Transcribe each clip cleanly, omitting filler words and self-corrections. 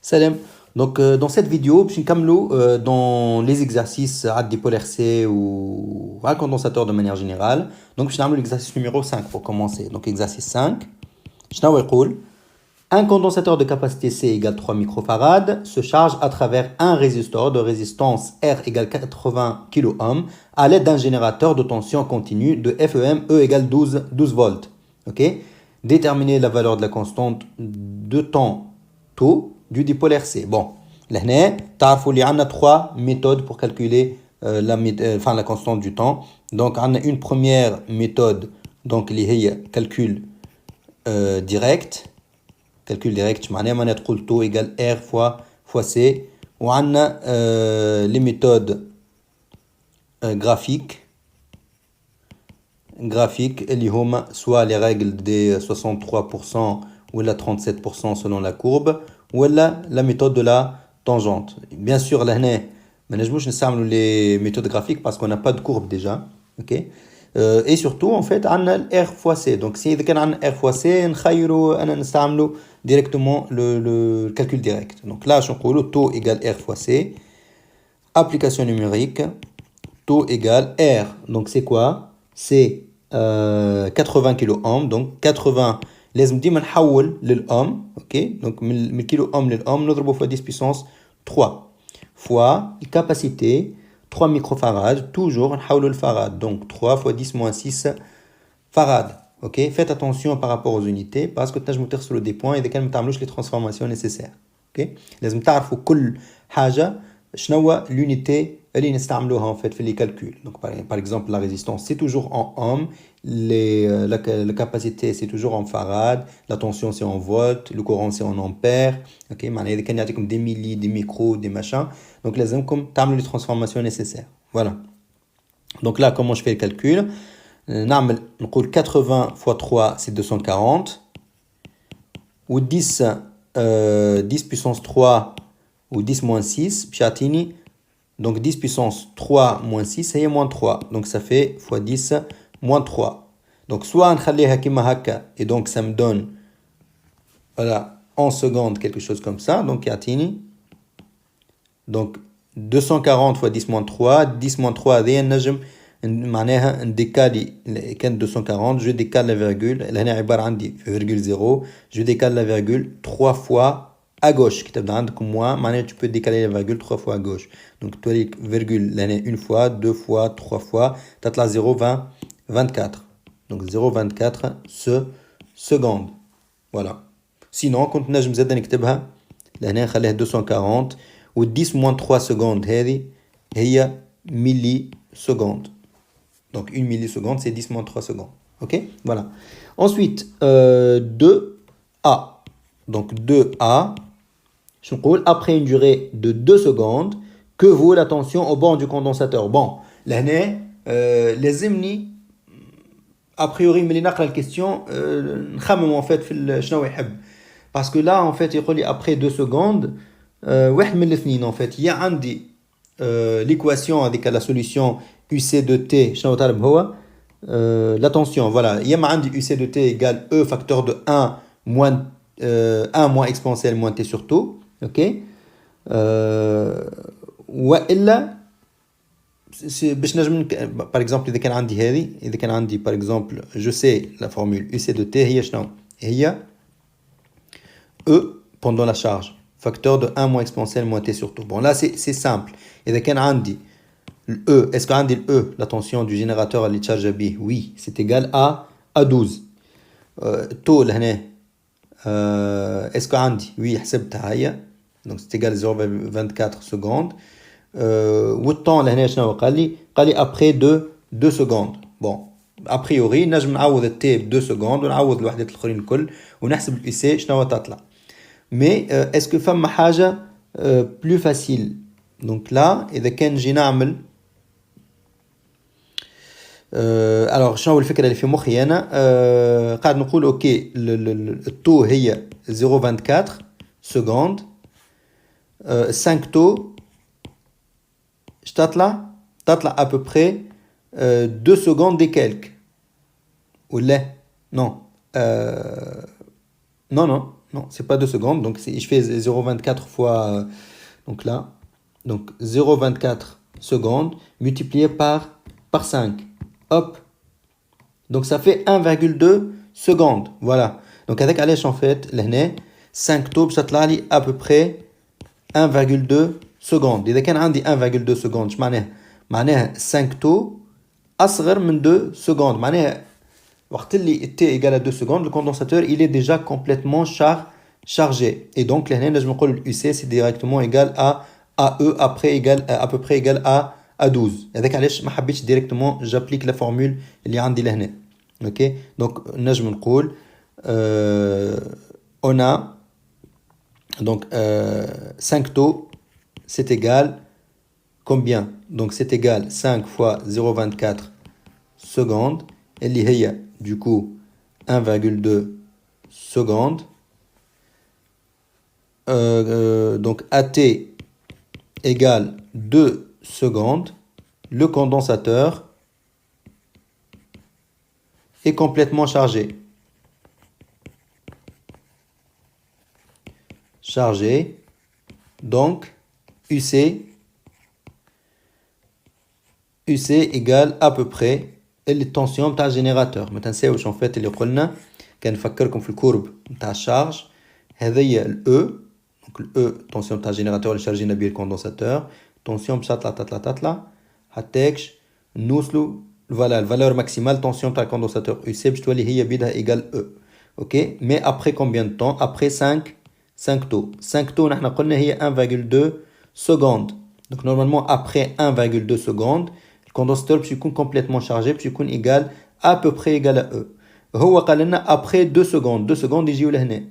Salam. Donc, dans cette vidéo, je vais dans les exercices à dipolaire C ou à condensateur de manière générale. Donc, je vais l'exercice numéro 5 pour commencer. Donc, exercice 5. Je vais un condensateur de capacité C égale 3 microfarad se charge à travers un résistor de résistance R égale 80 kΩ à l'aide d'un générateur de tension continue de FEM E égale 12 volts. Ok. Déterminer la valeur de la constante de temps taux du dipolaire C. Bon, là, il y a trois méthodes pour calculer la constante du temps. Donc, on a une première méthode, donc, qui est calcul direct. Calcul direct, je vais taux égale R fois C. Ou on a les méthodes graphiques. Graphiques, soit les règles des 63% ou la 37% selon la courbe, ou la méthode de la tangente. Bien sûr, là, on ne les méthodes graphiques parce qu'on n'a pas de courbe déjà. Okay? Et surtout, en fait, on a R fois C. Donc, si on a R fois C, on a directement le calcul direct. Donc là, je vais taux égale R fois C. Application numérique, taux égale R. Donc, c'est quoi? C'est 80 kΩ. Donc, 80, لازم ديما نحول للأوم. Ok? Donc, من kilo ohm للأوم نضربه fois 10 puissance 3 fois la capacité 3 microfarads. Toujours نحوله الفاراد. Donc, 3 fois 10 moins 6 farad. Ok? Faites attention par rapport aux unités parce que تنجموا تخسروا des points إذا كان ما تعملوش les transformations nécessaires. Ok? لازم تعرفوا كل حاجة شنو l'unité اللي نستعملوها en fait في les calculs. Donc par exemple la résistance c'est toujours en ohm, la capacité c'est toujours en farad, la tension c'est en volts, le courant c'est en ampères. OK, معناها إذا كان يعطيكم des milli, des micros, des machins, donc لازمكم تعملوا les transformations nécessaires. Voilà. Donc là comment je fais le calcul? نعمل نقول 80 fois 3 c'est 240 ou 10 10 puissance 3 ou 10 moins 6 puis يعطيني donc 10 puissance 3 moins 6 c'est moins 3. Donc ça fait fois 10 moins 3. Donc soit نخليها كيما هكا et donc ça me donne voilà en secondes quelque chose comme ça. Donc يعطيني donc 240 fois 10 moins 3 10 moins 3 هذه نجم معناها نديكالي كان 240 je décale la virgule هنا عبارة عندي virgule 0 je décale la virgule 3 fois à gauche. كتبت عندكم moins معناها tu peux décaler la virgule 3 fois à gauche. Donc تولي virgule لهنا une fois, deux fois, trois fois تطلع 0,24. Donc 0,24 secondes. Voilà. Sinon كنت نجم زادا نكتبها لهنا نخليها 240 و 10 moins 3 secondes هذه هي milli secondes. Donc une milliseconde c'est 10 moins 3 secondes. Ok? Voilà. Ensuite 2A. Donc 2A. Je après une durée de 2 secondes, que vaut la tension au bord du condensateur? Bon, là, les émis, a priori, mais la question, en fait, parce que là, en fait, après 2 secondes, en fait, il y a l'équation avec la solution UC de T, la tension, voilà, il y a UC de T égale E facteur de 1 moins 1 moins exponentielle moins T sur taux. Ok. والا باش نجم par exemple اذا كان عندي هذه اذا كان عندي par exemple je sais la formule UC de T هي شنو هي E pendant la charge facteur de 1 moins exponentielle moins T sur taux. Bon là c'est simple. اذا كان عندي E, est-ce que عندي E la tension du générateur اللي تشارج به? Oui, c'est égal à 12. taux لهنا est-ce que عندي? Oui, حسبتها هي. Donc c'est égal à 0,24 secondes. Le temps قال لي après 2 secondes. Bon, a priori نجم نعوض التي ب 2 secondes ونعوض الوحدات الاخرين الكل ونحسب الإي شنو تطلع. Mais est-ce que فما حاجة plus facile? Donc là إذا كان نجي نعمل alors شنو الفكرة اللي في مخي أنا قاعد نقول أوكي التو هي 0,24 secondes 5 taux تطلع à peu près 2 secondes et quelques ou là non non Non, c'est pas 2 secondes. Donc, je fais 0,24 fois, donc là, donc 0,24 secondes multiplié par 5. Hop. Donc, ça fait 1,2 secondes. Voilà. Donc, avec Alèche, en fait, là, 5 tours, ça te à peu près 1,2 secondes. إذا كان عندي 1,2 secondes, je معناها 5 tours أصغر من 2 secondes. معناها وقت اللي t égale à 2 secondes, le condensateur, il est déjà complètement chargé. Et donc, là, je me le UC, c'est directement égal à AE, après égal, à peu près égal à 12. Et donc, je ne directement, j'applique la formule اللي عندي لهنا. Ok? Donc, je me on a donc 5 taux, c'est égal combien? Donc, c'est égal 5 fois 0,24 secondes. Et l'IHIA, du coup, 1,2 secondes. Donc, AT égale 2 secondes. Le condensateur est complètement chargé. Chargé. Donc, UC égale à peu près التنسيون نتاع الجينيراتور. ما تنساوش en fait اللي قلنا كنفكركم في الكورب نتاع الشارج. هذه الاو دونك الاو التنسيون نتاع الجينيراتور اللي شارجينا به الكوندنساتور. التنسيون باش تطلع حتىكش نوصلوا فوالا الفالور ماكسيمال تنسيون نتاع الكوندنساتور يو سي باش تولي هي بيدها ايغال او. اوكي مي ابري كومبيان دو طون؟ ابري 5 تو. 5 تو نحنا قلنا هي 1,2 secondes. Donc normalement après 1,2 secondes le condensateur باش يكون complètement chargé باش يكون égal à peu près égal à E. هو قال لنا après 2 secondes. 2 secondes يجيو لهنا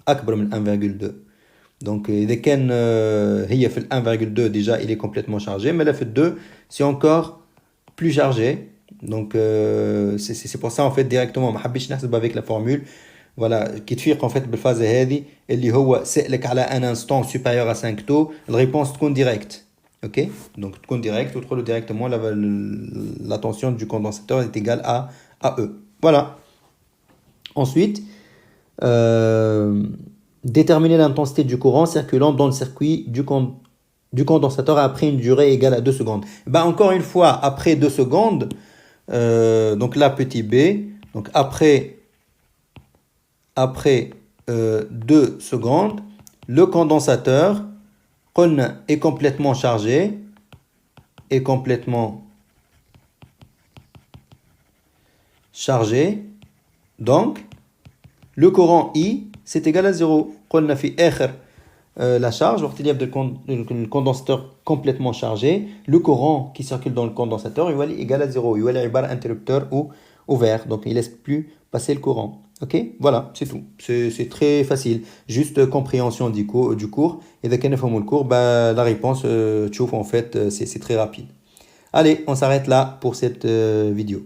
أكبر من 1,2. Donc إذا كان هي في 1,2 déjà il est complètement chargé, mais là في 2 c'est encore plus chargé. Donc c'est pour ça en fait directement ما حبيتش نحسب avec la formule. Voilà كي تفيق en fait بالفازة هذه اللي هو سألك على un instant supérieur à 5 taux, la réponse تكون directe. Ok, donc direct, ou directement la tension du condensateur est égale à E. Voilà. Ensuite, déterminer l'intensité du courant circulant dans le circuit du condensateur après une durée égale à 2 secondes. Ben, encore une fois, après 2 secondes, donc là, petit b, donc après 2 secondes, le condensateur est complètement chargé, donc le courant I c'est égal à 0. قلنا في آخر la charge وقت اللي يبدا le condensateur complètement chargé, le courant qui circule dans le condensateur il est égal à 0. Il est عبارة interrupteur ou ouvert, donc il laisse plus passer le courant. Ok, voilà, c'est tout. C'est très facile. Juste compréhension du cours. Et dès qu'on a fait le cours, bah, la réponse, tu vois, en fait, c'est très rapide. Allez, on s'arrête là pour cette vidéo.